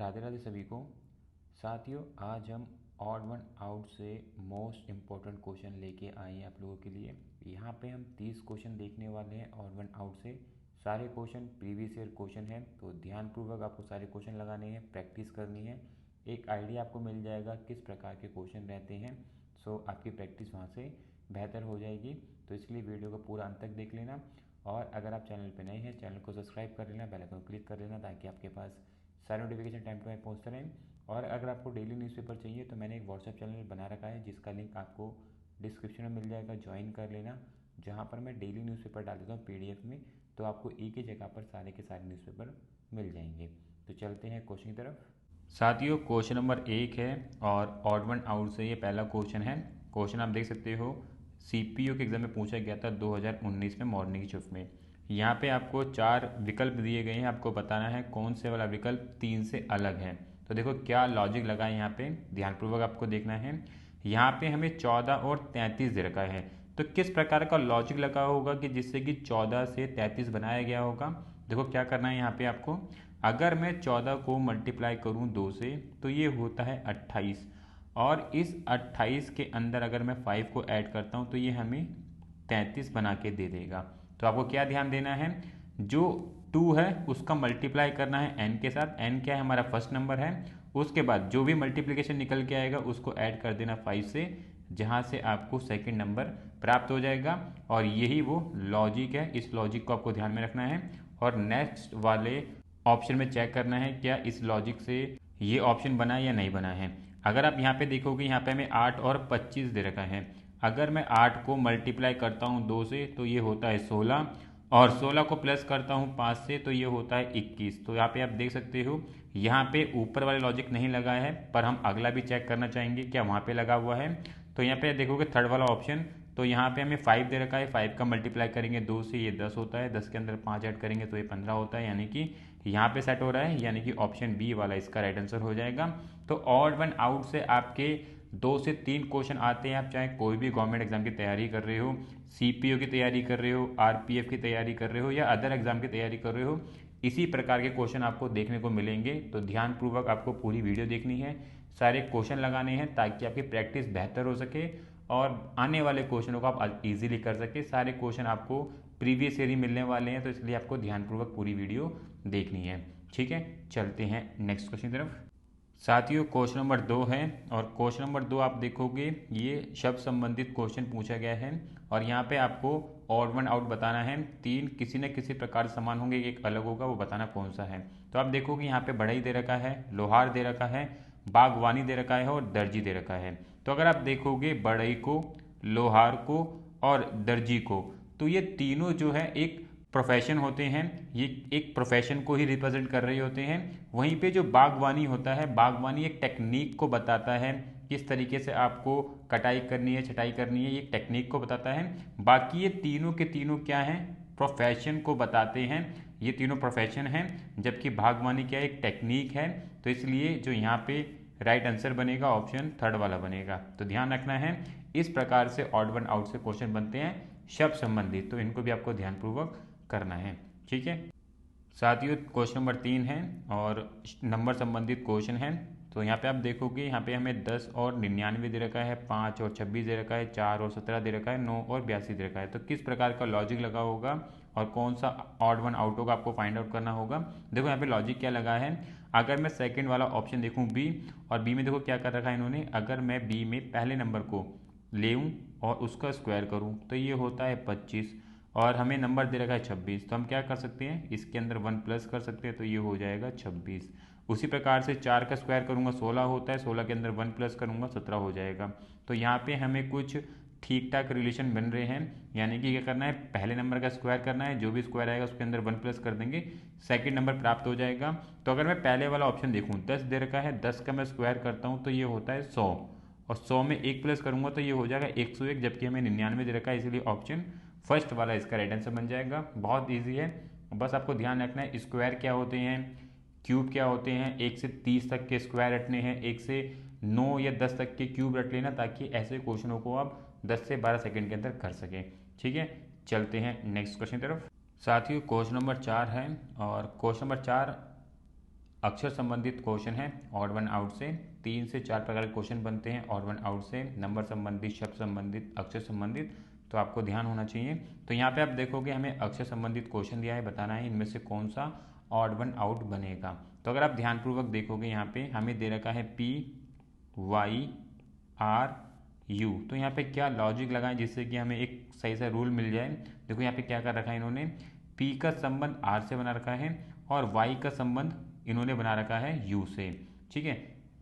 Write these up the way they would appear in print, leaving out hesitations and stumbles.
राधे राधे सभी को। साथियों, आज हम ऑड वन आउट से मोस्ट इम्पोर्टेंट क्वेश्चन लेके आए हैं आप लोगों के लिए। यहाँ पे हम 30 क्वेश्चन देखने वाले हैं ऑड वन आउट से। सारे क्वेश्चन प्रीवियस ईयर क्वेश्चन हैं, तो ध्यानपूर्वक आपको सारे क्वेश्चन लगाने हैं, प्रैक्टिस करनी है। एक आइडिया आपको मिल जाएगा किस प्रकार के क्वेश्चन रहते हैं। सो आपकी प्रैक्टिस वहाँ से बेहतर हो जाएगी। तो इसलिए वीडियो को पूरा अंत तक देख लेना। और अगर आप चैनल पर नए हैं, चैनल को सब्सक्राइब कर लेना, बेल आइकन को क्लिक कर लेना, ताकि आपके पास सारे नोटिफिकेशन टाइम टू टाइम पहुँचते रहें। और अगर आपको डेली न्यूज़पेपर चाहिए तो मैंने एक व्हाट्सएप चैनल बना रखा है, जिसका लिंक आपको डिस्क्रिप्शन में मिल जाएगा, ज्वाइन कर लेना। जहाँ पर मैं डेली न्यूज़पेपर डाल देता हूँ पीडीएफ में, तो आपको एक ही जगह पर सारे के सारे न्यूज़पेपर मिल जाएंगे। तो चलते हैं क्वेश्चन की तरफ। साथियों, क्वेश्चन नंबर 1 है और ऑड वन आउट से ये पहला क्वेश्चन है। क्वेश्चन आप देख सकते हो, सीपीयू के एग्जाम में पूछा गया था 2019 में मॉर्निंग शिफ्ट में। यहाँ पे आपको 4 विकल्प दिए गए हैं, आपको बताना है कौन से वाला विकल्प 3 से अलग है। तो देखो क्या लॉजिक लगा है, यहाँ पे ध्यानपूर्वक आपको देखना है। यहाँ पे हमें 14 और 33 दे रखा है, तो किस प्रकार का लॉजिक लगा होगा कि जिससे कि 14 से 33 बनाया गया होगा। देखो क्या करना है यहाँ पे आपको, अगर मैं 14 को मल्टीप्लाई करूँ 2 से तो ये होता है 28, और इस 28 के अंदर अगर मैं 5 को ऐड करता हूँ तो ये हमें 33 बना के दे देगा। तो आपको क्या ध्यान देना है, जो 2 है उसका मल्टीप्लाई करना है n के साथ। n क्या है, हमारा फर्स्ट नंबर है। उसके बाद जो भी मल्टीप्लिकेशन निकल के आएगा उसको ऐड कर देना 5 से, जहाँ से आपको सेकंड नंबर प्राप्त हो जाएगा। और यही वो लॉजिक है, इस लॉजिक को आपको ध्यान में रखना है। और नेक्स्ट वाले ऑप्शन में चेक करना है क्या इस लॉजिक से ये ऑप्शन बना या नहीं बना है। अगर आप यहाँ पे देखोगे, यहाँ पे हमें 8 और 25 दे रखा है। अगर मैं 8 को मल्टीप्लाई करता हूँ 2 से तो ये होता है 16, और 16 को प्लस करता हूँ 5 से तो ये होता है 21। तो यहाँ पे आप देख सकते हो, यहाँ पे ऊपर वाले लॉजिक नहीं लगा है, पर हम अगला भी चेक करना चाहेंगे क्या वहाँ पे लगा हुआ है। तो यहाँ पे देखोगे थर्ड वाला ऑप्शन, तो यहाँ पे हमें 5 दे रखा है, 5 का मल्टीप्लाई करेंगे 2 से ये 10 होता है, 10 के अंदर 5 ऐड करेंगे तो ये 15 होता है, यानी कि यहाँ पे सेट हो रहा है, यानी कि ऑप्शन बी वाला इसका राइट आंसर हो जाएगा। तो ऑड वन आउट से आपके 2 से 3 क्वेश्चन आते हैं। आप चाहे कोई भी गवर्नमेंट एग्जाम की तैयारी कर रहे हो, सीपीओ की तैयारी कर रहे हो, आरपीएफ की तैयारी कर रहे हो, या अदर एग्जाम की तैयारी कर रहे हो, इसी प्रकार के क्वेश्चन आपको देखने को मिलेंगे। तो ध्यानपूर्वक आपको पूरी वीडियो देखनी है, सारे क्वेश्चन लगाने हैं, ताकि आपकी प्रैक्टिस बेहतर हो सके और आने वाले क्वेश्चनों को आप इजीली कर सके। सारे क्वेश्चन आपको प्रीवियस ईयर ही मिलने वाले हैं, तो इसलिए आपको ध्यानपूर्वक पूरी वीडियो देखनी है। ठीक है, चलते हैं नेक्स्ट क्वेश्चन की तरफ। साथियों, क्वेश्चन नंबर 2 है, और क्वेश्चन नंबर 2 आप देखोगे ये शब्द संबंधित क्वेश्चन पूछा गया है। और यहाँ पे आपको ऑड वन आउट बताना है। 3 किसी न किसी प्रकार समान होंगे, एक अलग होगा, वो बताना कौन सा है। तो आप देखोगे यहाँ पे बढ़ई दे रखा है, लोहार दे रखा है, बागवानी दे रखा है और दर्जी दे रखा है। तो अगर आप देखोगे बढ़ई को, लोहार को और दर्जी को, तो ये तीनों जो है एक प्रोफेशन होते हैं, ये एक प्रोफेशन को ही रिप्रेजेंट कर रहे होते हैं। वहीं पे जो बागवानी होता है, बागवानी एक टेक्निक को बताता है, किस तरीके से आपको कटाई करनी है, छटाई करनी है, ये टेक्निक को बताता है। बाकी ये तीनों के तीनों क्या हैं, प्रोफेशन को बताते हैं। ये तीनों प्रोफेशन हैं, जबकि बागवानी क्या एक टेक्निक है। तो इसलिए जो यहाँ पे राइट आंसर बनेगा ऑप्शन थर्ड वाला बनेगा। तो ध्यान रखना है, इस प्रकार से ऑड वन आउट से क्वेश्चन बनते हैं शब्द संबंधित, तो इनको भी आपको ध्यानपूर्वक करना है। ठीक है साथियों, क्वेश्चन नंबर 3 है और नंबर संबंधित क्वेश्चन है। तो यहाँ पे आप देखोगे, यहाँ पे हमें 10 और 99 दे रखा है, 5 और 26 दे रखा है, 4 और 17 दे रखा है, 9 और 82 दे रखा है। तो किस प्रकार का लॉजिक लगा होगा और कौन सा ऑड वन आउट होगा, आपको फाइंड आउट करना होगा। देखो यहाँ पे लॉजिक क्या लगा है, अगर मैं सेकंड वाला ऑप्शन देखूँ बी, और बी में देखो क्या कर रखा है इन्होंने, अगर मैं बी में पहले नंबर को ले और उसका स्क्वायर करूँ तो ये होता है 25, और हमें नंबर दे रखा है 26। तो हम क्या कर सकते हैं, इसके अंदर 1 प्लस कर सकते हैं, तो ये हो जाएगा 26। उसी प्रकार से 4 का स्क्वायर करूँगा 16 होता है, 16 के अंदर 1 प्लस करूँगा 17 हो जाएगा। तो यहाँ पे हमें कुछ ठीक ठाक रिलेशन बन रहे हैं, यानी कि क्या करना है, पहले नंबर का स्क्वायर करना है, जो भी स्क्वायर आएगा उसके अंदर 1 प्लस कर देंगे, सेकंड नंबर प्राप्त हो जाएगा। तो अगर मैं पहले वाला ऑप्शन देखूँ, 10 दे रखा है, 10 का मैं स्क्वायर करता हूँ तो ये होता है 100, और 100 में 1 प्लस करूँगा तो ये हो जाएगा 101, जबकि हमें 99 दे रखा है, इसलिए ऑप्शन फर्स्ट वाला इसका राइट आंसर बन जाएगा। बहुत ईजी है, बस आपको ध्यान रखना है स्क्वायर क्या होते हैं, क्यूब क्या होते हैं, 1 से 30 तक के स्क्वायर रटने हैं, 1 से 9 या 10 तक के क्यूब रट लेना, ताकि ऐसे क्वेश्चनों को आप 10 से 12 सेकंड के अंदर कर सकें। ठीक है, चलते हैं नेक्स्ट क्वेश्चन की तरफ। साथियों, क्वेश्चन नंबर 4 है, और क्वेश्चन नंबर 4 अक्षर संबंधित क्वेश्चन है ऑड वन आउट से। 3 से 4 प्रकार के क्वेश्चन बनते हैं ऑड वन आउट से, नंबर संबंधित, शब्द संबंधित, अक्षर संबंधित। तो आपको ध्यान होना चाहिए। तो यहाँ पे आप देखोगे हमें अक्षर संबंधित क्वेश्चन दिया है, बताना है इनमें से कौन सा ऑड वन आउट बनेगा। तो अगर आप ध्यानपूर्वक देखोगे यहाँ पे हमें दे रखा है PYRU। तो यहाँ पे क्या लॉजिक लगाएं जिससे कि हमें एक सही सा रूल मिल जाए। देखो यहाँ पे क्या कर रखा है इन्होंने, P का संबंध R से बना रखा है और Y का संबंध इन्होंने बना रखा है U से। ठीक है,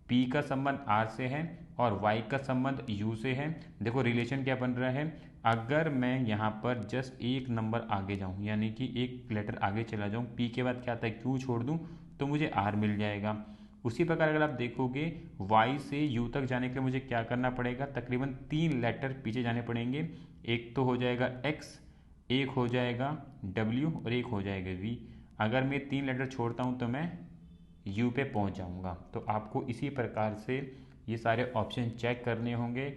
P का संबंध R से है और Y का संबंध U से है। देखो रिलेशन क्या बन रहा है, अगर मैं यहाँ पर जस्ट एक नंबर आगे जाऊँ, यानी कि एक लेटर आगे चला जाऊँ, P के बाद क्या आता है Q छोड़ दूँ तो मुझे R मिल जाएगा। उसी प्रकार अगर आप देखोगे Y से U तक जाने के लिए मुझे क्या करना पड़ेगा, तकरीबन 3 लेटर पीछे जाने पड़ेंगे। एक तो हो जाएगा X, एक हो जाएगा W और एक हो जाएगा V। अगर मैं 3 लेटर छोड़ता हूँ तो मैं U पे पहुँच जाऊँगा। तो आपको इसी प्रकार से ये सारे ऑप्शन चेक करने होंगे,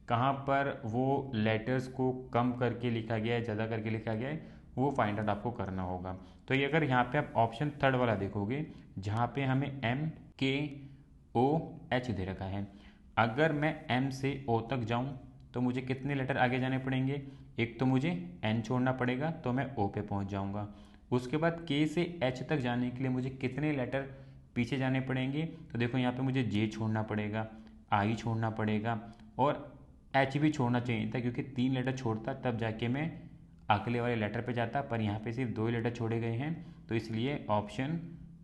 कहाँ पर वो लेटर्स को कम करके लिखा गया है, ज़्यादा करके लिखा गया है, वो फाइंड आउट आपको करना होगा। तो ये अगर यहाँ पे आप ऑप्शन थर्ड वाला देखोगे, जहाँ पे हमें MKOH दे रखा है, अगर मैं M से O तक जाऊँ तो मुझे कितने लेटर आगे जाने पड़ेंगे, एक तो मुझे N छोड़ना पड़ेगा तो मैं O पे पहुँच जाऊँगा। उसके बाद K से H तक जाने के लिए मुझे कितने लेटर पीछे जाने पड़ेंगे, तो देखो यहाँ पे मुझे J छोड़ना पड़ेगा, I छोड़ना पड़ेगा और H भी छोड़ना चाहिए था, क्योंकि 3 लेटर छोड़ता तब जाके मैं अगले वाले लेटर पे जाता, पर यहाँ पे सिर्फ 2 ही लेटर छोड़े गए हैं। तो इसलिए ऑप्शन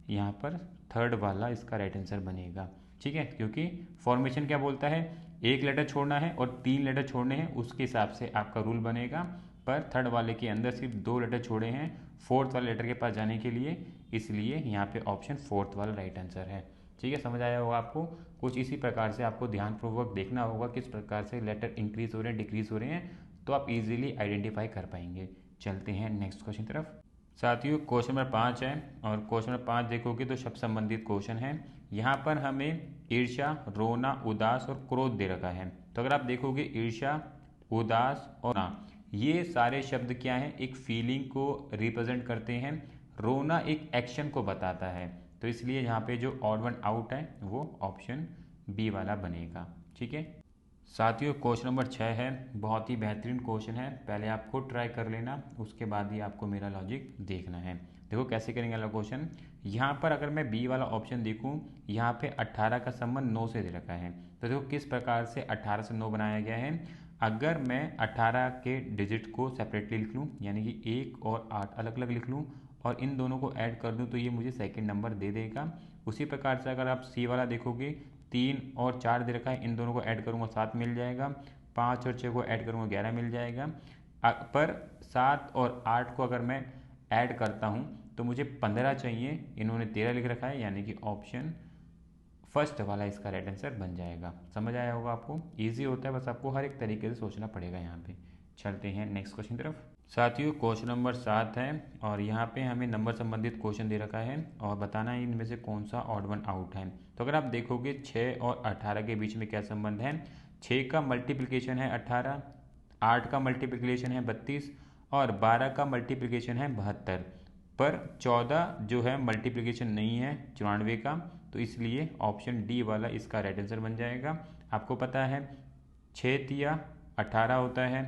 यहाँ पर थर्ड वाला इसका राइट आंसर बनेगा। ठीक है, क्योंकि फॉर्मेशन क्या बोलता है, एक लेटर छोड़ना है और 3 लेटर छोड़ने हैं, उसके हिसाब से आपका रूल बनेगा। पर थर्ड वाले के अंदर सिर्फ 2 लेटर छोड़े हैं फोर्थ वाले लेटर के पास जाने के लिए, इसलिए यहाँ पे ऑप्शन फोर्थ वाला राइट आंसर है। ठीक है, समझ आया होगा आपको। कुछ इसी प्रकार से आपको ध्यानपूर्वक देखना होगा किस प्रकार से लेटर इंक्रीज हो रहे हैं, डिक्रीज हो रहे हैं, तो आप इजीली आइडेंटिफाई कर पाएंगे। चलते हैं नेक्स्ट क्वेश्चन तरफ। साथियों क्वेश्चन नंबर 5 है और क्वेश्चन नंबर 5 देखोगे तो शब्द संबंधित क्वेश्चन है। यहाँ पर हमें ईर्ष्या, रोना, उदास और क्रोध दे रखा है। तो अगर आप देखोगे ईर्ष्या, उदास और रोना, ये सारे शब्द क्या हैं, एक फीलिंग को रिप्रेजेंट करते हैं। रोना एक एक्शन को बताता है, तो इसलिए यहाँ पे जो ऑड वन आउट है वो ऑप्शन बी वाला बनेगा। ठीक है साथियों, क्वेश्चन नंबर 6 है, बहुत ही बेहतरीन क्वेश्चन है, पहले आप खुद ट्राई कर लेना, उसके बाद ही आपको मेरा लॉजिक देखना है। देखो कैसे करेंगे वाला क्वेश्चन। यहाँ पर अगर मैं बी वाला ऑप्शन देखूँ, यहाँ पे 18 का संबंध 9 से दे रखा है। तो देखो किस प्रकार से 18 से 9 बनाया गया है। अगर मैं 18 के डिजिट को सेपरेटली लिख लूँ, यानी कि 1 और 8 अलग अलग लिख लूँ और इन दोनों को ऐड कर दूँ, तो ये मुझे सेकंड नंबर दे देगा। उसी प्रकार से अगर आप सी वाला देखोगे, 3 और 4 दे रखा है, इन दोनों को ऐड करूँगा 7 मिल जाएगा, 5 और 6 को ऐड करूँगा 11 मिल जाएगा। पर 7 और 8 को अगर मैं ऐड करता हूँ तो मुझे 15 चाहिए, इन्होंने 13 लिख रखा है, यानी कि ऑप्शन फर्स्ट वाला इसका राइट आंसर बन जाएगा। समझ आया होगा आपको, ईजी होता है, बस आपको हर एक तरीके से सोचना पड़ेगा यहाँ पे। चलते हैं नेक्स्ट क्वेश्चन तरफ। साथियों क्वेश्चन नंबर 7 है और यहाँ पे हमें नंबर संबंधित क्वेश्चन दे रखा है और बताना है इनमें से कौन सा ऑड वन आउट है। तो अगर आप देखोगे 6 और 18 के बीच में क्या संबंध है, 6 का मल्टीप्लिकेशन है 18, 8 का मल्टीप्लिकेशन है 32 और 12 का मल्टीप्लिकेशन है 72, पर 14 जो है मल्टीप्लिकेशन नहीं है 94 का, तो इसलिए ऑप्शन डी वाला इसका राइट आंसर बन जाएगा। आपको पता है 6 तिया 18 होता है,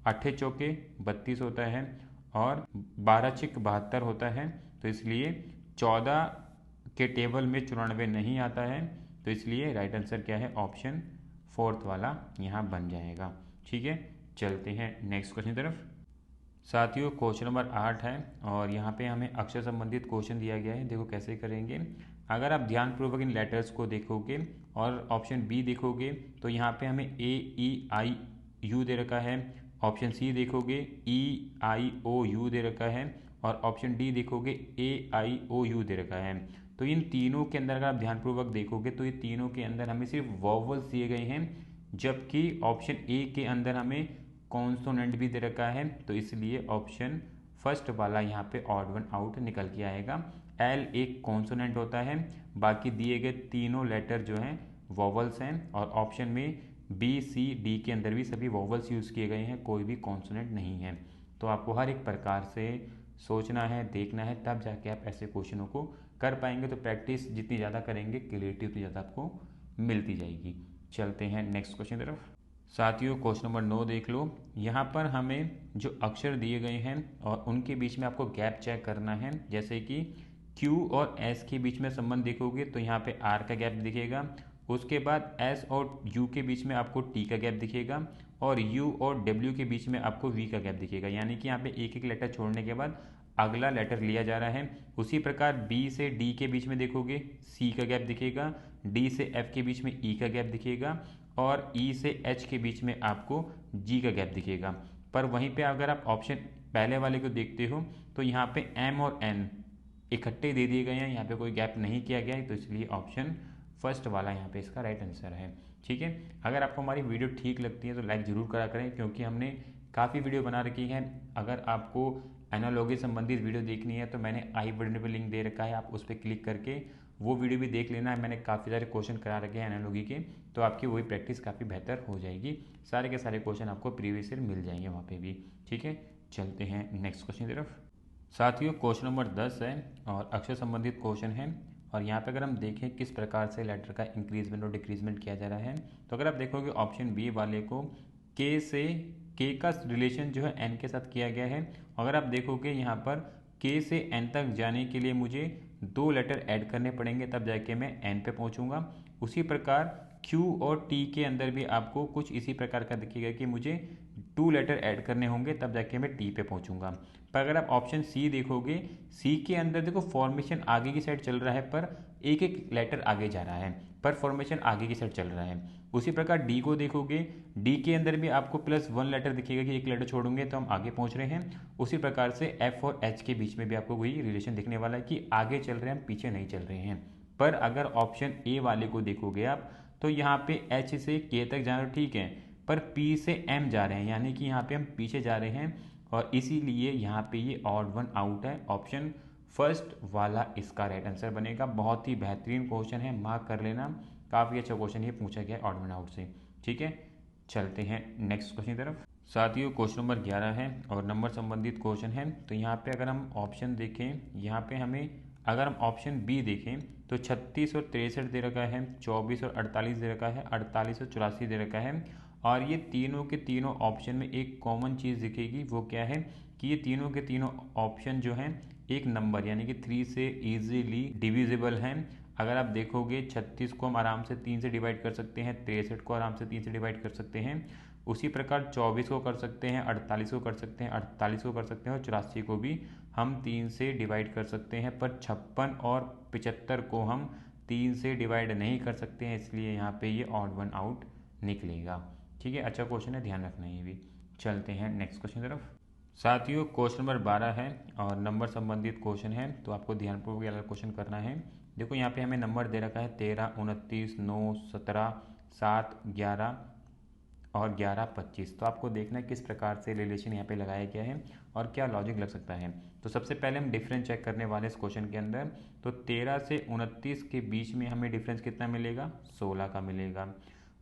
8 चौके 32 होता है और 12 छिक 72 होता है, तो इसलिए 14 के टेबल में 94 नहीं आता है, तो इसलिए राइट आंसर क्या है, ऑप्शन फोर्थ वाला यहाँ बन जाएगा। ठीक है, चलते हैं नेक्स्ट क्वेश्चन तरफ। साथियों क्वेश्चन नंबर 8 है और यहाँ पे हमें अक्षर संबंधित क्वेश्चन दिया गया है। देखो कैसे करेंगे। अगर आप ध्यानपूर्वक इन लेटर्स को देखोगे और ऑप्शन बी देखोगे तो यहाँ पे हमें AEIU दे रखा है, ऑप्शन सी देखोगे EIOU दे रखा है और ऑप्शन डी देखोगे AIOU दे रखा है। तो इन तीनों के अंदर अगर आप ध्यानपूर्वक देखोगे तो ये तीनों के अंदर हमें सिर्फ वॉवल्स दिए गए हैं, जबकि ऑप्शन ए के अंदर हमें कॉन्सोनेंट भी दे रखा है, तो इसलिए ऑप्शन फर्स्ट वाला यहाँ पे ऑड वन आउट निकल के आएगा। एल एक कॉन्सोनेंट होता है, बाकी दिए गए तीनों लेटर जो हैं वॉवल्स हैं और ऑप्शन में बी सी डी के अंदर भी सभी वॉवल्स यूज़ किए गए हैं, कोई भी कॉन्सोनेंट नहीं है। तो आपको हर एक प्रकार से सोचना है, देखना है, तब जाके आप ऐसे क्वेश्चनों को कर पाएंगे तो प्रैक्टिस जितनी ज़्यादा करेंगे क्लियरिटी उतनी ज़्यादा आपको मिलती जाएगी। चलते हैं नेक्स्ट क्वेश्चन तरफ। साथियों क्वेश्चन नंबर 9 देख लो। यहाँ पर हमें जो अक्षर दिए गए हैं और उनके बीच में आपको गैप चेक करना है। जैसे कि Q और S के बीच में संबंध देखोगे तो यहाँ पे R का गैप दिखेगा, उसके बाद S और U के बीच में आपको T का गैप दिखेगा और U और W के बीच में आपको V का गैप दिखेगा। यानी कि यहाँ पे एक एक लेटर छोड़ने के बाद अगला लेटर लिया जा रहा है। उसी प्रकार B से D के बीच में देखोगे C का गैप दिखेगा, D से F के बीच में E का गैप दिखेगा और E से H के बीच में आपको G का गैप दिखेगा। पर वहीं पे अगर आप ऑप्शन पहले वाले को देखते हो तो यहाँ पे M और N इकट्ठे दे दिए गए हैं, यहाँ पे कोई गैप नहीं किया गया है, तो इसलिए ऑप्शन फर्स्ट वाला यहाँ पे इसका राइट आंसर है। ठीक है, अगर आपको हमारी वीडियो ठीक लगती है तो लाइक ज़रूर करा करें, क्योंकि हमने काफ़ी वीडियो बना रखी है। अगर आपको एनालॉजी संबंधित वीडियो देखनी है तो मैंने आई बटन पर लिंक दे रखा है, आप उस पर क्लिक करके वो वीडियो भी देख लेना है। मैंने काफ़ी सारे क्वेश्चन करा रखे हैं एनालॉजी के, तो आपकी वही प्रैक्टिस काफ़ी बेहतर हो जाएगी। सारे के सारे क्वेश्चन आपको प्रीवियस ईयर मिल जाएंगे वहाँ पे भी। ठीक है, चलते हैं नेक्स्ट क्वेश्चन की तरफ। साथियों क्वेश्चन नंबर 10 है और अक्षर संबंधित क्वेश्चन है। और यहाँ पे अगर हम देखें किस प्रकार से लेटर का इंक्रीजमेंट और डिक्रीजमेंट किया जा रहा है, तो अगर आप देखोगे ऑप्शन बी वाले को के से के का रिलेशन जो है एन के साथ किया गया है। अगर आप देखोगे यहाँ पर के से एन तक जाने के लिए मुझे 2 लेटर ऐड करने पड़ेंगे, तब जाके मैं एन पे पहुँचूँगा। उसी प्रकार क्यू और टी के अंदर भी आपको कुछ इसी प्रकार का दिखेगा कि मुझे 2 लेटर ऐड करने होंगे, तब जाके मैं टी पे पहुँचूँगा। पर अगर आप ऑप्शन सी देखोगे, सी के अंदर देखो फॉर्मेशन आगे की साइड चल रहा है, पर एक एक लेटर आगे जा रहा है, पर फॉर्मेशन आगे की साइड चल रहा है। उसी प्रकार डी को देखोगे, डी के अंदर भी आपको +1 लेटर दिखेगा कि एक लेटर छोड़ोगे तो हम आगे पहुंच रहे हैं। उसी प्रकार से एफ और एच के बीच में भी आपको वही रिलेशन दिखने वाला है कि आगे चल रहे हैं, हम पीछे नहीं चल रहे हैं। पर अगर ऑप्शन ए वाले को देखोगे आप, तो यहाँ पे एच से के तक जा रहे ठीक है, पर पी से एम जा रहे हैं, यानी कि यहाँ पे हम पीछे जा रहे हैं, और इसीलिए यहाँ पे ये ऑड वन आउट है। ऑप्शन फर्स्ट वाला इसका राइट आंसर बनेगा। बहुत ही बेहतरीन क्वेश्चन है, मार्क कर लेना, काफ़ी अच्छा क्वेश्चन ये पूछा गया ऑड वन आउट से। ठीक है, चलते हैं नेक्स्ट क्वेश्चन की तरफ। साथियों क्वेश्चन नंबर 11 है और नंबर संबंधित क्वेश्चन है। तो यहाँ पे अगर हम ऑप्शन देखें, यहाँ पे हमें अगर हम ऑप्शन बी देखें तो 36 और 63 दे रखा है, 24 और 48 दे रखा है, 48 और 84 दे रखा है। और ये तीनों के तीनों ऑप्शन में एक कॉमन चीज़ दिखेगी, वो क्या है कि ये तीनों के तीनों ऑप्शन जो हैं एक नंबर यानी कि 3 से इजीली डिविजिबल हैं। अगर आप देखोगे 36 को हम आराम से 3 से डिवाइड कर सकते हैं, 63 को आराम से 3 से डिवाइड कर सकते हैं, उसी प्रकार 24 को कर सकते हैं, 48 को कर सकते हैं, 48 को कर सकते हैं और 84 को भी हम 3 से डिवाइड कर सकते हैं। पर 56 और 75 को हम 3 से डिवाइड नहीं कर सकते हैं, इसलिए यहाँ पे ये ऑड वन आउट निकलेगा। ठीक है, अच्छा क्वेश्चन है, ध्यान रखना ये भी। चलते हैं नेक्स्ट क्वेश्चन की तरफ। साथियों क्वेश्चन नंबर 12 है और नंबर संबंधित क्वेश्चन है, तो आपको ध्यानपूर्वक ये क्वेश्चन करना है। देखो यहाँ पे हमें नंबर दे रखा है 13, 29, 9, 17, 7, 11 और 11, 25। तो आपको देखना है किस प्रकार से रिलेशन यहाँ पे लगाया गया है और क्या लॉजिक लग सकता है। तो सबसे पहले हम डिफरेंस चेक करने वाले इस क्वेश्चन के अंदर। तो 13 से 29 के बीच में हमें डिफरेंस कितना मिलेगा, 16 का मिलेगा।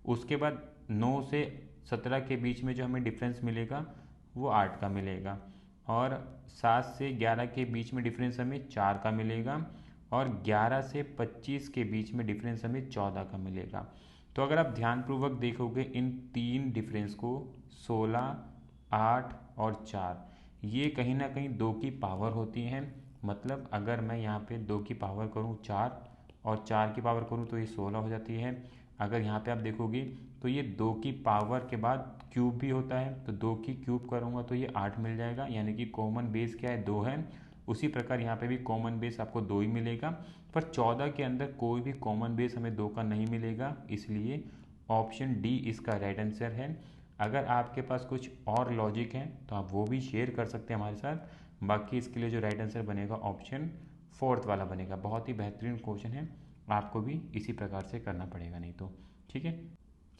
उसके बाद 9 से 17 के बीच में जो हमें डिफरेंस मिलेगा वो 8 का मिलेगा। और 7 से 11 के बीच में डिफरेंस हमें 4 का मिलेगा। और 11 से 25 के बीच में डिफरेंस हमें 14 का मिलेगा। तो अगर आप ध्यानपूर्वक देखोगे इन तीन डिफरेंस को, 16, 8 और 4, ये कहीं ना कहीं 2 की पावर होती हैं। मतलब अगर मैं यहाँ पे 2 की पावर करूँ 4 और 4 की पावर करूँ तो ये 16 हो जाती है। अगर यहाँ पे आप देखोगे तो ये 2 की पावर के बाद क्यूब भी होता है, तो 2 की क्यूब करूँगा तो ये 8 मिल जाएगा, यानी कि कॉमन बेस क्या है, 2 है। उसी प्रकार यहाँ पे भी कॉमन बेस आपको 2 ही मिलेगा। पर 14 के अंदर कोई भी कॉमन बेस हमें 2 का नहीं मिलेगा, इसलिए ऑप्शन डी इसका राइट आंसर है। अगर आपके पास कुछ और लॉजिक है तो आप वो भी शेयर कर सकते हैं हमारे साथ। बाकी इसके लिए जो राइट आंसर बनेगा ऑप्शन फोर्थ वाला बनेगा। बहुत ही बेहतरीन क्वेश्चन है, आपको भी इसी प्रकार से करना पड़ेगा नहीं तो। ठीक है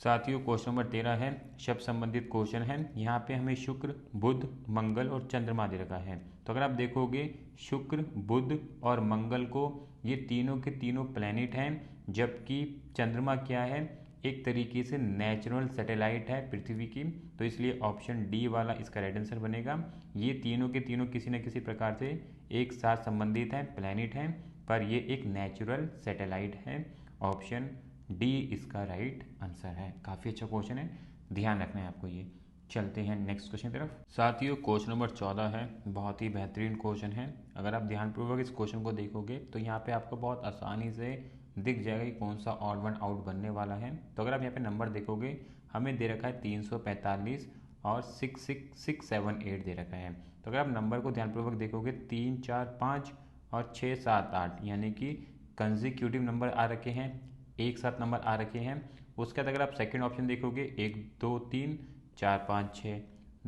साथियों, क्वेश्चन नंबर 13 है, शब्द संबंधित क्वेश्चन है। यहाँ पे हमें शुक्र, बुध, मंगल और चंद्रमा दे रखा है। तो अगर आप देखोगे शुक्र, बुध और मंगल को, ये तीनों के तीनों प्लैनेट हैं, जबकि चंद्रमा क्या है, एक तरीके से नेचुरल सैटेलाइट है पृथ्वी की। तो इसलिए ऑप्शन डी वाला इसका राइट आंसर बनेगा। ये तीनों के तीनों किसी न किसी प्रकार से एक साथ संबंधित हैं, प्लैनेट हैं, पर ये एक नेचुरल सैटेलाइट है। ऑप्शन डी इसका राइट आंसर है। काफ़ी अच्छा क्वेश्चन है, ध्यान रखना है आपको ये। चलते हैं नेक्स्ट क्वेश्चन की तरफ। साथियों क्वेश्चन नंबर 14 है, बहुत ही बेहतरीन क्वेश्चन है। अगर आप ध्यानपूर्वक इस क्वेश्चन को देखोगे तो यहाँ पे आपको बहुत आसानी से दिख जाएगा कि कौन सा ऑड वन आउट बनने वाला है। तो अगर आप यहाँ पे नंबर देखोगे, हमें दे रखा है 345 और 66678 दे रखा है। तो अगर आप नंबर को ध्यानपूर्वक देखोगे 3 4 5 और 6 7 8 यानी कि कंजिक्यूटिव नंबर आ रखे हैं, एक साथ नंबर आ रखे हैं। उसके बाद अगर आप सेकंड ऑप्शन देखोगे 1 2 3 4 5 6,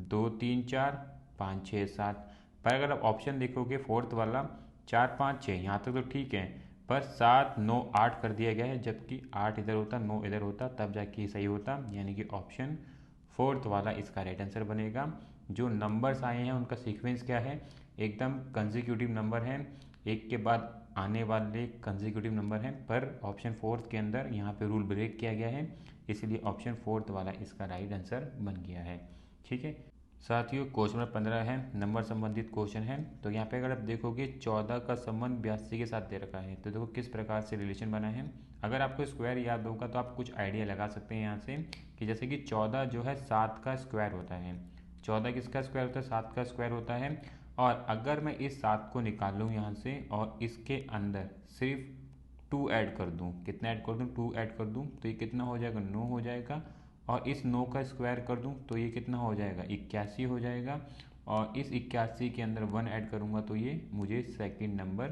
2 3 4 5 6 7। पर अगर आप ऑप्शन देखोगे फोर्थ वाला 4 5 6, यहाँ तक तो ठीक है, पर 7 9 8 कर दिया गया है, जबकि 8 इधर होता 9 इधर होता तब जाके सही होता। यानी कि ऑप्शन फोर्थ वाला इसका राइट आंसर बनेगा। जो नंबर्स आए हैं उनका सीक्वेंस क्या है, एकदम कंजिक्यूटिव नंबर है, एक के बाद आने वाले कंजिक्यूटिव नंबर हैं। पर ऑप्शन फोर्थ के अंदर यहाँ पे रूल ब्रेक किया गया है, इसलिए ऑप्शन फोर्थ वाला इसका राइट आंसर बन गया है। ठीक है साथियों, क्वेश्चन नंबर 15 है, नंबर संबंधित क्वेश्चन है। तो यहाँ पे अगर आप देखोगे 14 का संबंध 82 के साथ दे रखा है, तो देखो किस प्रकार से रिलेशन बना है। अगर आपको स्क्वायर याद होगा तो आप कुछ आइडिया लगा सकते हैं यहाँ से, कि जैसे कि 14 जो है 7 का स्क्वायर होता है। 14 किसका स्क्वायर होता है, 7 का स्क्वायर होता है। और अगर मैं इस 7 को निकालूँ यहाँ से और इसके अंदर सिर्फ 2 ऐड कर दूँ, कितना ऐड कर दूँ, 2 ऐड कर दूँ, तो ये कितना हो जाएगा, 9 हो जाएगा। और इस 9 का स्क्वायर कर दूं तो ये कितना हो जाएगा, 81 हो जाएगा। और इस 81 के अंदर 1 ऐड करूंगा तो ये मुझे सेकंड नंबर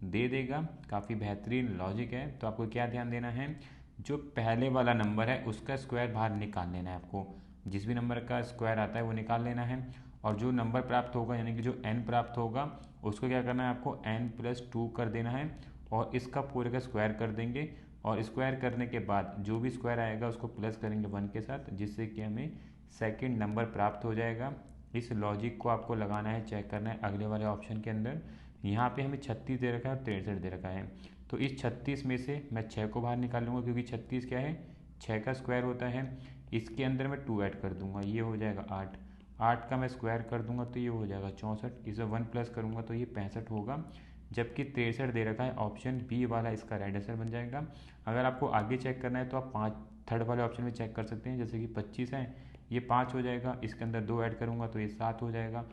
दे देगा। काफ़ी बेहतरीन लॉजिक है। तो आपको क्या ध्यान देना है, जो पहले वाला नंबर है उसका स्क्वायर बाहर निकाल लेना है आपको। जिस भी नंबर का स्क्वायर आता है वो निकाल लेना है। और जो नंबर प्राप्त होगा यानी कि जो n प्राप्त होगा उसको क्या करना है, आपको n+2 कर देना है और इसका पूरे का स्क्वायर कर देंगे। और स्क्वायर करने के बाद जो भी स्क्वायर आएगा उसको प्लस करेंगे 1 के साथ, जिससे कि हमें सेकंड नंबर प्राप्त हो जाएगा। इस लॉजिक को आपको लगाना है, चेक करना है अगले वाले ऑप्शन के अंदर। यहाँ पे हमें 36 दे रखा है और 63 दे रखा है। तो इस 36 में से मैं 6 को बाहर निकाल लूँगा, क्योंकि 36 क्या है, 6 का स्क्वायर होता है। इसके अंदर मैं 2 ऐड कर दूंगा, ये हो जाएगा 8। 8 का मैं स्क्वायर कर दूंगा तो ये हो जाएगा 64। इसे 1 प्लस करूँगा तो ये 65 होगा। जबकि 63 दे रखा है, ऑप्शन बी वाला इसका राइट आंसर बन जाएगा। अगर आपको आगे चेक करना है तो आप थर्ड वाले ऑप्शन में चेक कर सकते हैं। जैसे कि 25 है, ये 5 हो जाएगा, इसके अंदर 2 ऐड करूँगा तो ये 7 हो जाएगा।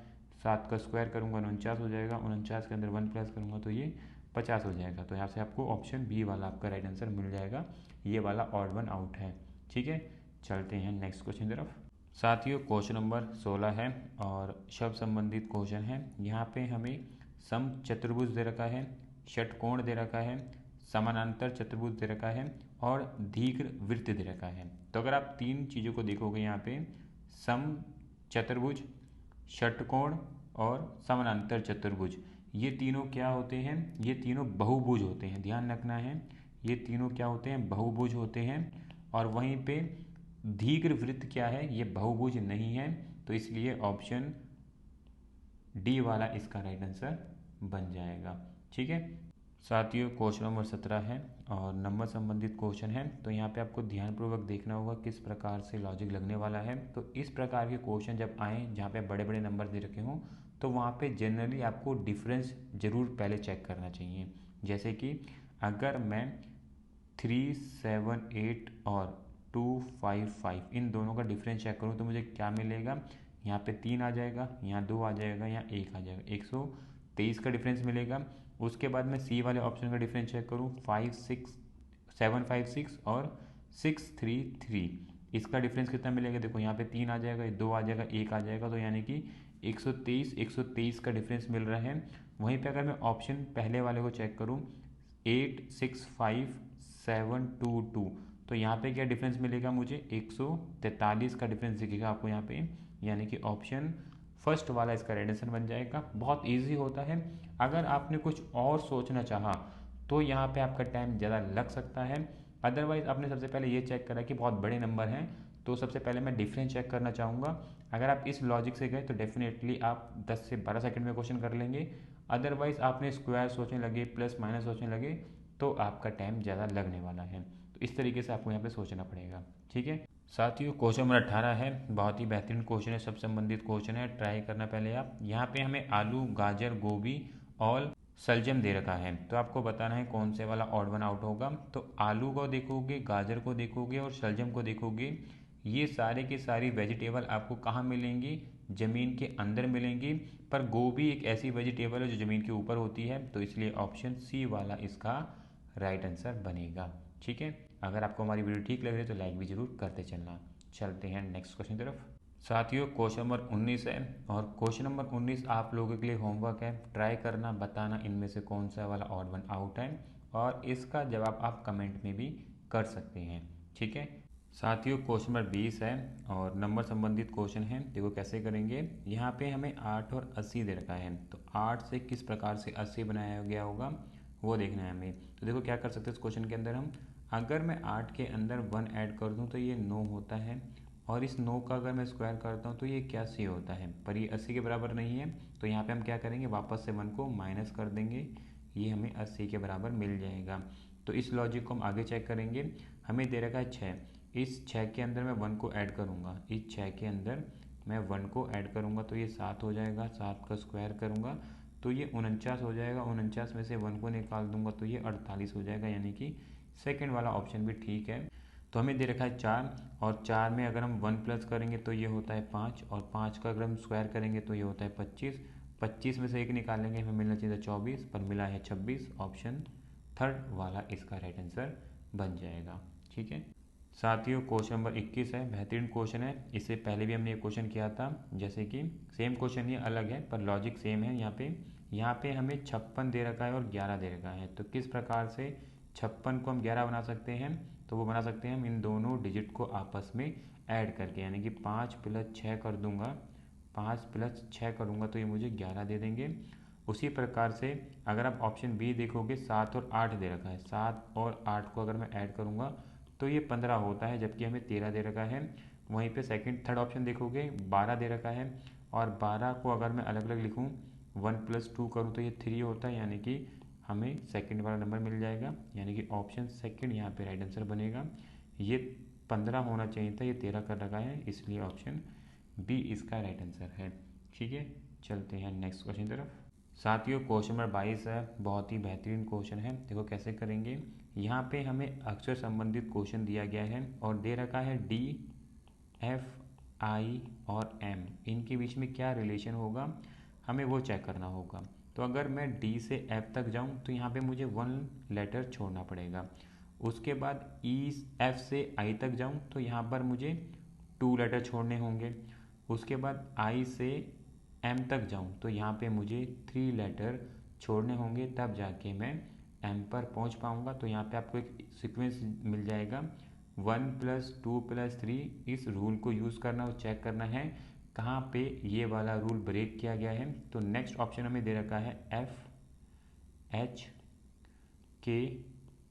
7 का स्क्वायर करूँगा 49 हो जाएगा, 49 के अंदर 1 प्लस करूँगा तो ये 50 हो जाएगा। तो यहाँ से आपको ऑप्शन बी वाला आपका राइट आंसर मिल जाएगा, ये वाला ऑड वन आउट है। ठीक है, चलते हैं नेक्स्ट क्वेश्चन की तरफ। साथियों क्वेश्चन नंबर 16 है और शब्द संबंधित क्वेश्चन है। यहाँ पे हमें सम चतुर्भुज दे रखा है, षटकोण दे रखा है, समानांतर चतुर्भुज दे रखा है और दीर्घ वृत्त दे रखा है। तो अगर आप तीन चीज़ों को देखोगे यहाँ पे, सम चतुर्भुज, षटकोण और समानांतर चतुर्भुज, ये तीनों क्या होते हैं, ये तीनों बहुभुज होते हैं। ध्यान रखना है, ये तीनों क्या होते हैं, बहुभुज होते हैं। और वहीं पे दीर्घ वृत्त क्या है, ये बहुभुज नहीं है। तो इसलिए ऑप्शन डी वाला इसका राइट आंसर बन जाएगा। ठीक है साथियों, क्वेश्चन नंबर 17 है और नंबर संबंधित क्वेश्चन है। तो यहाँ पे आपको ध्यानपूर्वक देखना होगा किस प्रकार से लॉजिक लगने वाला है। तो इस प्रकार के क्वेश्चन जब आए जहाँ पे बड़े बड़े नंबर दे रखे हों, तो वहाँ पे जनरली आपको डिफरेंस ज़रूर पहले चेक करना चाहिए। जैसे कि अगर मैं 3 7 8 और 2 5 5 इन दोनों का डिफरेंस चेक करूँ तो मुझे क्या मिलेगा, यहाँ पे 3 आ जाएगा, यहाँ 2 आ जाएगा, यहाँ 1 आ जाएगा, 123 का डिफरेंस मिलेगा। उसके बाद मैं सी वाले ऑप्शन का डिफरेंस चेक करूँ, 756 और 633, इसका डिफरेंस कितना मिलेगा, देखो यहाँ पे 3 आ जाएगा, 2 आ जाएगा, 1 आ जाएगा, तो यानी कि 123 का डिफरेंस मिल रहा है। वहीं पे अगर मैं ऑप्शन पहले वाले को चेक करूँ, 8 6 5 7 2 2, तो यहाँ पे क्या डिफरेंस मिलेगा मुझे, 143 का डिफरेंस दिखेगा आपको यहाँ पे। यानी कि ऑप्शन फर्स्ट वाला इसका राइट आंसर बन जाएगा। बहुत इजी होता है। अगर आपने कुछ और सोचना चाहा तो यहाँ पे आपका टाइम ज़्यादा लग सकता है। अदरवाइज आपने सबसे पहले ये चेक करा कि बहुत बड़े नंबर हैं, तो सबसे पहले मैं डिफरेंस चेक करना चाहूँगा। अगर आप इस लॉजिक से गए तो डेफिनेटली आप 10 से 12 सेकंड में क्वेश्चन कर लेंगे। अदरवाइज आपने स्क्वायर सोचने लगे, प्लस माइनस सोचने लगे, तो आपका टाइम ज़्यादा लगने वाला है। तो इस तरीके से आपको यहाँ पे सोचना पड़ेगा। ठीक है साथियों, क्वेश्चन नंबर 18 है, बहुत ही बेहतरीन क्वेश्चन है, सब संबंधित क्वेश्चन है, ट्राई करना पहले आप। यहाँ पे हमें आलू, गाजर, गोभी और सलजम दे रखा है, तो आपको बताना है कौन से वाला ऑड वन आउट होगा। तो आलू को देखोगे, गाजर को देखोगे और सलजम को देखोगे, ये सारे के सारी वेजिटेबल आपको कहाँ मिलेंगी, ज़मीन के अंदर मिलेंगी। पर गोभी एक ऐसी वेजिटेबल है जो ज़मीन के ऊपर होती है, तो इसलिए ऑप्शन सी वाला इसका राइट आंसर बनेगा। ठीक है, अगर आपको हमारी वीडियो ठीक लग रही है तो लाइक भी ज़रूर करते चलना। चलते हैं नेक्स्ट क्वेश्चन की तरफ। साथियों क्वेश्चन नंबर 19 है, और क्वेश्चन नंबर 19 आप लोगों के लिए होमवर्क है। ट्राई करना, बताना इनमें से कौन सा वाला ऑड वन आउट है, और इसका जवाब आप कमेंट में भी कर सकते हैं। ठीक है साथियों, क्वेश्चन नंबर 20 है और नंबर संबंधित क्वेश्चन है। देखो कैसे करेंगे, यहाँ पे हमें 8 और 80 दे रखा है, तो 8 से किस प्रकार से 80 बनाया गया होगा वो देखना है हमें। तो देखो क्या कर सकते हैं इस क्वेश्चन के अंदर हम, अगर मैं 8 के अंदर 1 ऐड कर दूँ तो ये 9 होता है, और इस 9 का अगर मैं स्क्वायर करता हूँ तो ये 81 होता है, पर ये 80 के बराबर नहीं है। तो यहाँ पे हम क्या करेंगे, वापस से 1 को माइनस कर देंगे, ये हमें 80 के बराबर मिल जाएगा। तो इस लॉजिक को हम आगे चेक करेंगे। हमें दे रखा है 6, इस 6 के अंदर मैं 1 को ऐड करूँगा, इस 6 के अंदर मैं 1 को ऐड करूँगा तो ये 7 हो जाएगा, 7 का स्क्वायर करूँगा तो ये 49 हो जाएगा, 49 में से 1 को निकाल दूंगा तो ये 48 हो जाएगा, यानी कि सेकंड वाला ऑप्शन भी ठीक है। तो हमें दे रखा है 4, और 4 में अगर हम 1 प्लस करेंगे तो ये होता है 5, और 5 का अगर हम स्क्वायर करेंगे तो ये होता है 25, 25 में से 1 निकालेंगे हमें मिलना चाहिए था 24, पर मिला है 26। ऑप्शन थर्ड वाला इसका राइट आंसर बन जाएगा। ठीक है साथियों, क्वेश्चन नंबर 21 है, बेहतरीन क्वेश्चन है। इससे पहले भी हमने ये क्वेश्चन किया था, जैसे कि सेम क्वेश्चन, ये अलग है पर लॉजिक सेम है। यहाँ पे हमें 56 दे रखा है और 11 दे रखा है, तो किस प्रकार से 56 को हम 11 बना सकते हैं, तो वो बना सकते हैं हम इन दोनों डिजिट को आपस में ऐड करके, यानी कि 5 + 6 कर दूंगा, 5 + 6 करूँगा तो ये मुझे 11 दे देंगे। उसी प्रकार से अगर आप ऑप्शन बी देखोगे, 7 और 8 दे रखा है, 7 और 8 को अगर मैं ऐड करूँगा तो ये 15 होता है, जबकि हमें 13 दे रखा है। वहीं पे थर्ड ऑप्शन देखोगे, 12 दे रखा है, और 12 को अगर मैं अलग अलग लिखूँ, 1 + 2 करूँ तो ये 3 होता है, यानी कि हमें सेकंड वाला नंबर मिल जाएगा, यानी कि ऑप्शन सेकंड यहाँ पे राइट आंसर बनेगा। ये 15 होना चाहिए था, ये 13 कर रखा है, इसलिए ऑप्शन बी इसका राइट आंसर है। ठीक है, चलते हैं नेक्स्ट क्वेश्चन की तरफ। साथियों क्वेश्चन नंबर 22 है, बहुत ही बेहतरीन क्वेश्चन है। देखो कैसे करेंगे, यहाँ पे हमें अक्षर संबंधित क्वेश्चन दिया गया है और दे रखा है डी, एफ, आई और एम, इनके बीच में क्या रिलेशन होगा हमें वो चेक करना होगा। तो अगर मैं डी से एफ तक जाऊँ तो यहाँ पे मुझे 1 लेटर छोड़ना पड़ेगा। उसके बाद ई, एफ से आई तक जाऊँ तो यहाँ पर मुझे 2 लेटर छोड़ने होंगे। उसके बाद आई से एम तक जाऊँ तो यहाँ पे मुझे 3 लेटर छोड़ने होंगे, तब जाके मैं एम पर पहुँच पाऊँगा। तो यहाँ पे आपको एक सीक्वेंस मिल जाएगा, 1 + 2 + 3। इस रूल को यूज़ करना और चेक करना है कहाँ पे ये वाला रूल ब्रेक किया गया है। तो नेक्स्ट ऑप्शन हमें दे रखा है एफ, एच, के,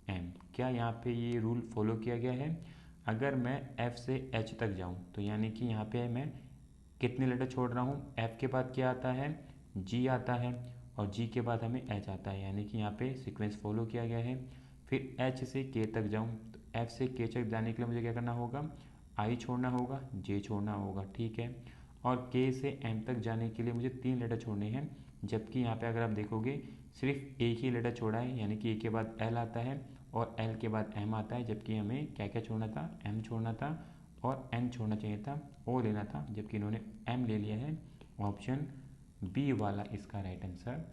एम, क्या यहाँ पे ये रूल फॉलो किया गया है। अगर मैं एफ से एच तक जाऊँ तो यानी कि यहाँ पे मैं कितने लेटर छोड़ रहा हूँ, एफ के बाद क्या आता है, जी आता है, और जी के बाद हमें एच आता है, यानी कि यहाँ पे सीक्वेंस फॉलो किया गया है। फिर एच से के तक जाऊँ तो एफ से के तक जाने के लिए मुझे क्या करना होगा, आई छोड़ना होगा, जे छोड़ना होगा, ठीक है। और के से एम तक जाने के लिए मुझे 3 लेटर छोड़ने हैं, जबकि यहाँ पे अगर आप देखोगे सिर्फ एक ही लेटर छोड़ा है, यानी कि ए के बाद एल आता है और एल के बाद एम आता है, जबकि हमें क्या क्या छोड़ना था, एम छोड़ना था और एन छोड़ना चाहिए था, ओ लेना था, जबकि इन्होंने एम ले लिया है। ऑप्शन बी वाला इसका राइट आंसर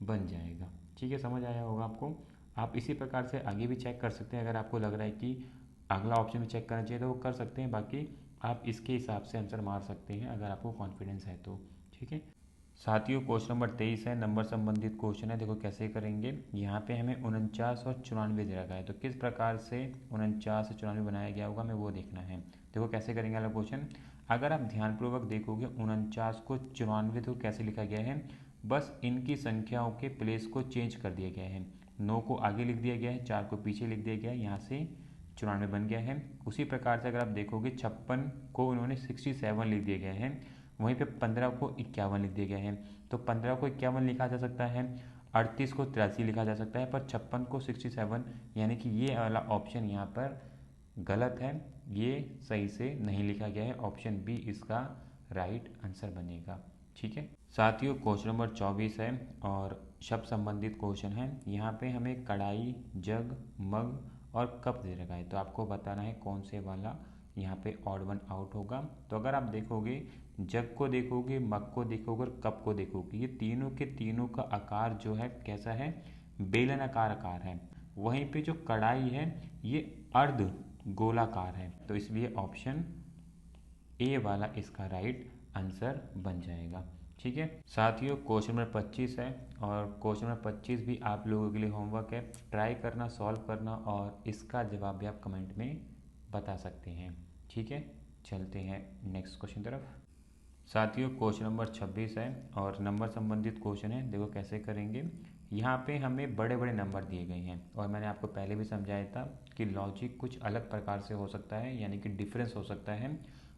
बन जाएगा। ठीक है, समझ आया होगा आपको। आप इसी प्रकार से आगे भी चेक कर सकते हैं, अगर आपको लग रहा है कि अगला ऑप्शन भी चेक करना चाहिए तो वो कर सकते हैं, बाकी आप इसके हिसाब से आंसर मार सकते हैं अगर आपको कॉन्फिडेंस है तो। ठीक है साथियों, क्वेश्चन नंबर 23 है, नंबर संबंधित क्वेश्चन है। देखो कैसे करेंगे, यहाँ पे हमें 49 और 94 दे रखा है, तो किस प्रकार से 49 से 94 बनाया गया होगा हमें वो देखना है। देखो कैसे करेंगे अगला क्वेश्चन, अगर आप ध्यानपूर्वक देखोगे 49 को 94 तो कैसे लिखा गया है, बस इनकी संख्याओं के प्लेस को चेंज कर दिया गया है, 9 को आगे लिख दिया गया है, 4 को पीछे लिख दिया गया है, यहाँ से 94 बन गया है। उसी प्रकार से अगर आप देखोगे 56 को उन्होंने 67 लिख दिया गया है, वहीं पे 15 को 51 लिख दिया गया है। तो 15 को 51 लिखा जा सकता है, 38 को 83 लिखा जा सकता है, पर 56 को 67, यानी कि ये वाला ऑप्शन यहाँ पर गलत है, ये सही से नहीं लिखा गया है। ऑप्शन बी इसका राइट आंसर बनेगा। ठीक है साथियों, क्वेश्चन नंबर 24 है और शब्द संबंधित क्वेश्चन है। यहाँ पे हमें कढ़ाई, जग, मग और कप दे रखा है, तो आपको बताना है कौन से वाला यहाँ पे ऑड वन आउट होगा। तो अगर आप देखोगे, जग को देखोगे, मग को देखोगे और कप को देखोगे, ये तीनों के तीनों का आकार जो है कैसा है, बेलन आकार है। वहीं पे जो कढ़ाई है ये अर्ध गोलाकार है, तो इसलिए ऑप्शन ए वाला इसका राइट आंसर बन जाएगा। ठीक है साथियों, क्वेश्चन नंबर 25 है और क्वेश्चन नंबर 25 भी आप लोगों के लिए होमवर्क है। ट्राई करना, सॉल्व करना और इसका जवाब भी आप कमेंट में बता सकते हैं। ठीक है, चलते हैं नेक्स्ट क्वेश्चन तरफ। साथियों, क्वेश्चन नंबर 26 है और नंबर संबंधित क्वेश्चन है। देखो कैसे करेंगे। यहाँ पे हमें बड़े बड़े नंबर दिए गए हैं और मैंने आपको पहले भी समझाया था कि लॉजिक कुछ अलग प्रकार से हो सकता है, यानी कि डिफरेंस हो सकता है।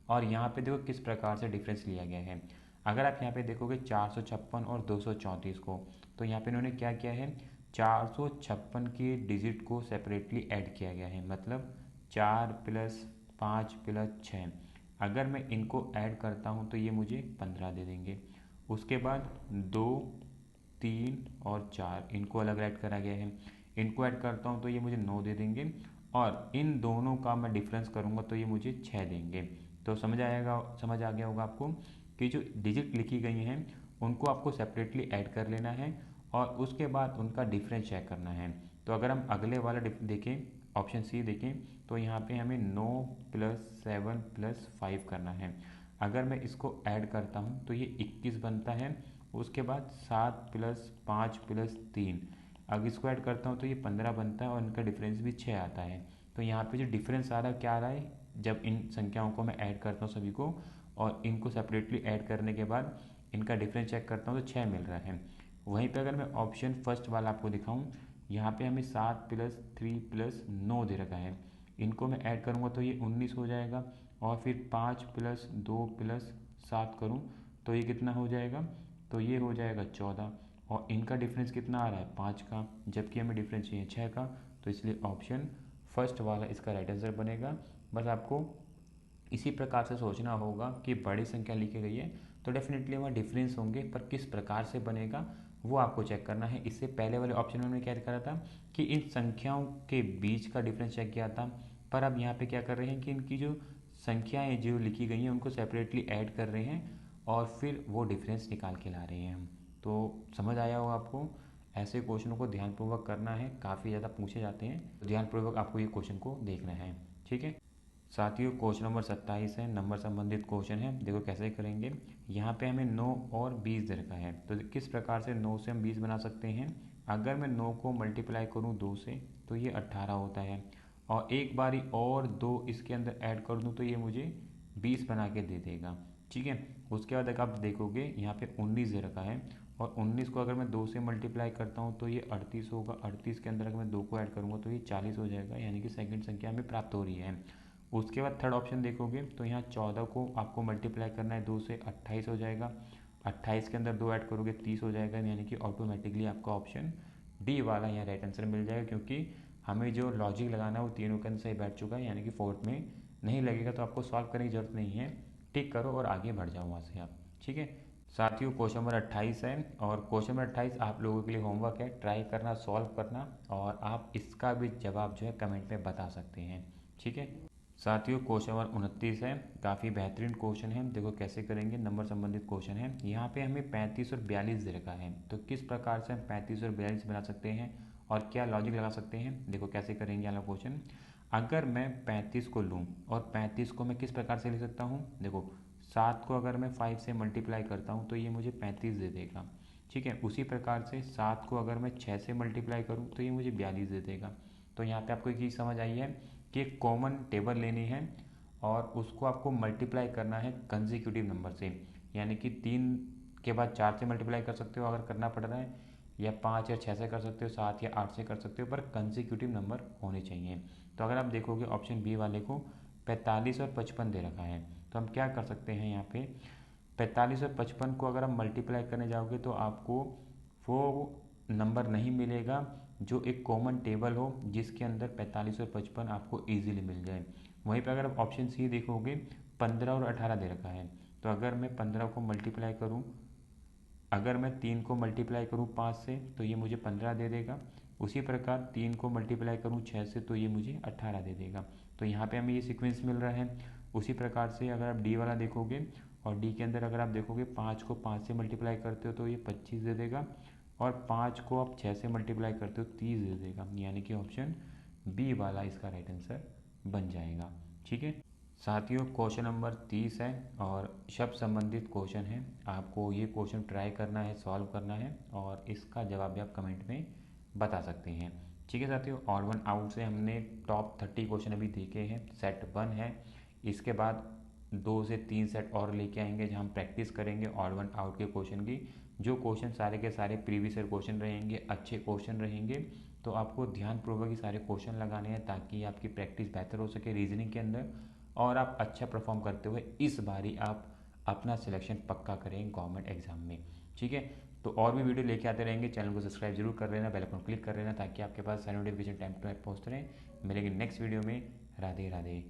और यहाँ पे देखो किस प्रकार से डिफरेंस लिया गया है। अगर आप यहाँ पे देखोगे 456 और 234 को, तो यहाँ पे इन्होंने क्या किया है, 456 के डिजिट को सेपरेटली ऐड किया गया है, मतलब 4 + 5 + 6। अगर मैं इनको ऐड करता हूँ तो ये मुझे 15 दे देंगे। उसके बाद 2, 3 और 4 इनको अलग ऐड करा गया है, इनको ऐड करता हूँ तो ये मुझे 9 दे देंगे। और इन दोनों का मैं डिफरेंस करूँगा तो ये मुझे 6 देंगे। तो समझ आ गया होगा आपको कि जो डिजिट लिखी गई हैं उनको आपको सेपरेटली ऐड कर लेना है और उसके बाद उनका डिफरेंस चेक करना है। तो अगर हम अगले वाला देखें, ऑप्शन सी देखें, तो यहाँ पे हमें 9 + 7 + 5 करना है। अगर मैं इसको ऐड करता हूँ तो ये 21 बनता है। उसके बाद 7 + 5 + 3, अगर इसको ऐड करता हूँ तो ये 15 बनता है और इनका डिफरेंस भी 6 आता है। तो यहाँ पे जो डिफरेंस आ रहा है क्या आ रहा है, जब इन संख्याओं को मैं ऐड करता हूँ सभी को और इनको सेपरेटली ऐड करने के बाद इनका डिफरेंस चेक करता हूँ तो 6 मिल रहा है। वहीं पे अगर मैं ऑप्शन फर्स्ट वाला आपको दिखाऊँ, यहाँ पे हमें 7 + 3 + 9 दे रखा है, इनको मैं ऐड करूँगा तो ये 19 हो जाएगा। और फिर 5 + 2 + 7 करूँ तो ये कितना हो जाएगा, तो ये हो जाएगा 14। और इनका डिफरेंस कितना आ रहा है, 5 का, जबकि हमें डिफरेंस चाहिए 6 का। तो इसलिए ऑप्शन फर्स्ट वाला इसका राइट आंसर बनेगा। बस आपको इसी प्रकार से सोचना होगा कि बड़ी संख्या लिखी गई है तो डेफिनेटली वहाँ डिफरेंस होंगे, पर किस प्रकार से बनेगा वो आपको चेक करना है। इससे पहले वाले ऑप्शन में हमने क्या करा था कि इन संख्याओं के बीच का डिफरेंस चेक किया था, पर अब यहाँ पे क्या कर रहे हैं कि इनकी जो संख्याएं जो लिखी गई हैं उनको सेपरेटली ऐड कर रहे हैं और फिर वो डिफरेंस निकाल के ला रहे हैं हम। तो समझ आया होगा आपको। ऐसे क्वेश्चनों को ध्यानपूर्वक करना है, काफ़ी ज़्यादा पूछे जाते हैं, तो ध्यानपूर्वक आपको ये क्वेश्चन को देखना है। ठीक है साथियों, क्वेश्चन नंबर 27 है, नंबर संबंधित क्वेश्चन है। देखो कैसे करेंगे। यहाँ पे हमें 9 और 20 दे रखा है, तो किस प्रकार से 9 से हम 20 बना सकते हैं। अगर मैं 9 को मल्टीप्लाई करूँ 2 से तो ये 18 होता है, और एक बारी और 2 इसके अंदर ऐड कर दूँ तो ये मुझे 20 बना के दे देगा। ठीक है, उसके बाद आप देखोगे यहाँ पे 19 दे रखा है, और 19 को अगर मैं 2 से मल्टीप्लाई करता हूँ तो ये 38 होगा। 38 के अंदर अगर मैं 2 को ऐड करूँगा तो ये 40 हो जाएगा, यानी कि सेकंड संख्या हमें प्राप्त हो रही है। उसके बाद थर्ड ऑप्शन देखोगे तो यहाँ 14 को आपको मल्टीप्लाई करना है 2 से, 28 हो जाएगा। 28 के अंदर 2 ऐड करोगे 30 हो जाएगा, यानी कि ऑटोमेटिकली आपका ऑप्शन डी वाला यहाँ राइट आंसर मिल जाएगा, क्योंकि हमें जो लॉजिक लगाना है वो तीनों के अंदर सही बैठ चुका है, यानी कि फोर्थ में नहीं लगेगा। तो आपको सॉल्व करने की जरूरत नहीं है, टिक करो और आगे बढ़ जाओ वहाँ से आप। ठीक है साथियों, क्वेश्चन नंबर 28 है और क्वेश्चन नंबर 28 आप लोगों के लिए होमवर्क है। ट्राई करना, सॉल्व करना और आप इसका भी जवाब जो है कमेंट में बता सकते हैं। ठीक है साथियों, क्वेश्चन नंबर 29 है, काफ़ी बेहतरीन क्वेश्चन है। देखो कैसे करेंगे, नंबर संबंधित क्वेश्चन है। यहाँ पे हमें 35 और 42 दे रखा है, तो किस प्रकार से हम 35 और 42 बना सकते हैं और क्या लॉजिक लगा सकते हैं। देखो कैसे करेंगे वाला क्वेश्चन। अगर मैं 35 को लूँ और 35 को मैं किस प्रकार से लिख सकता हूँ, देखो 7 को अगर मैं 5 से मल्टीप्लाई करता हूँ तो ये मुझे 35 दे देगा। ठीक है, उसी प्रकार से 7 को अगर मैं 6 से मल्टीप्लाई करूँ तो ये मुझे 42 दे देगा। तो यहाँ पे आपको एक चीज़ समझ आई है कि एक कॉमन टेबल लेनी है और उसको आपको मल्टीप्लाई करना है कंसेक्यूटिव नंबर से, यानी कि 3 के बाद 4 से मल्टीप्लाई कर सकते हो अगर करना पड़ रहा है, या 5 या 6 से कर सकते हो, 7 या 8 से कर सकते हो, पर कंसेक्यूटिव नंबर होने चाहिए। तो अगर आप देखोगे ऑप्शन बी वाले को 45 और 55 दे रखा है, तो हम क्या कर सकते हैं यहाँ पे, 45 और 55 को अगर आप मल्टीप्लाई करने जाओगे तो आपको वो नंबर नहीं मिलेगा जो एक कॉमन टेबल हो जिसके अंदर 45 और 55 आपको इजीली मिल जाए। वहीं पर अगर आप ऑप्शन सी देखोगे 15 और 18 दे रखा है, तो अगर मैं 15 को मल्टीप्लाई करूँ अगर मैं 3 को मल्टीप्लाई करूँ 5 से तो ये मुझे 15 दे देगा। उसी प्रकार 3 को मल्टीप्लाई करूँ 6 से तो ये मुझे 18 दे देगा। तो यहाँ पे हमें ये सीक्वेंस मिल रहा है। उसी प्रकार से अगर आप डी वाला देखोगे और डी के अंदर अगर आप देखोगे 5 को 5 से मल्टीप्लाई करते हो तो ये 25 दे देगा, और 5 को आप 6 से मल्टीप्लाई करते हो 30 दे देगा, यानी कि ऑप्शन बी वाला इसका राइट आंसर बन जाएगा। ठीक है साथियों, क्वेश्चन नंबर 30 है और शब्द संबंधित क्वेश्चन है। आपको ये क्वेश्चन ट्राई करना है, सॉल्व करना है, और इसका जवाब भी आप कमेंट में बता सकते हैं। ठीक है साथियों, ऑड वन आउट से हमने टॉप 30 क्वेश्चन अभी देखे हैं, सेट 1 है। इसके बाद 2 से 3 सेट और लेके आएंगे जहाँ हम प्रैक्टिस करेंगे ऑड वन आउट के क्वेश्चन की। जो क्वेश्चन सारे के सारे प्रीवियस ईयर क्वेश्चन रहेंगे, अच्छे क्वेश्चन रहेंगे, तो आपको ध्यानपूर्वक ही सारे क्वेश्चन लगाने हैं ताकि आपकी प्रैक्टिस बेहतर हो सके रीजनिंग के अंदर, और आप अच्छा परफॉर्म करते हुए इस बारी आप अपना सिलेक्शन पक्का करें गवर्नमेंट एग्जाम में। ठीक है, तो और भी वीडियो लेके आते रहेंगे। चैनल को सब्सक्राइब जरूर कर लेना, बेल आइकन क्लिक कर लेना ताकि आपके पास सारे नोटिफिकेशन टाइम टू टाइम पहुँचते रहें। मिलेंगे नेक्स्ट वीडियो में। राधे राधे।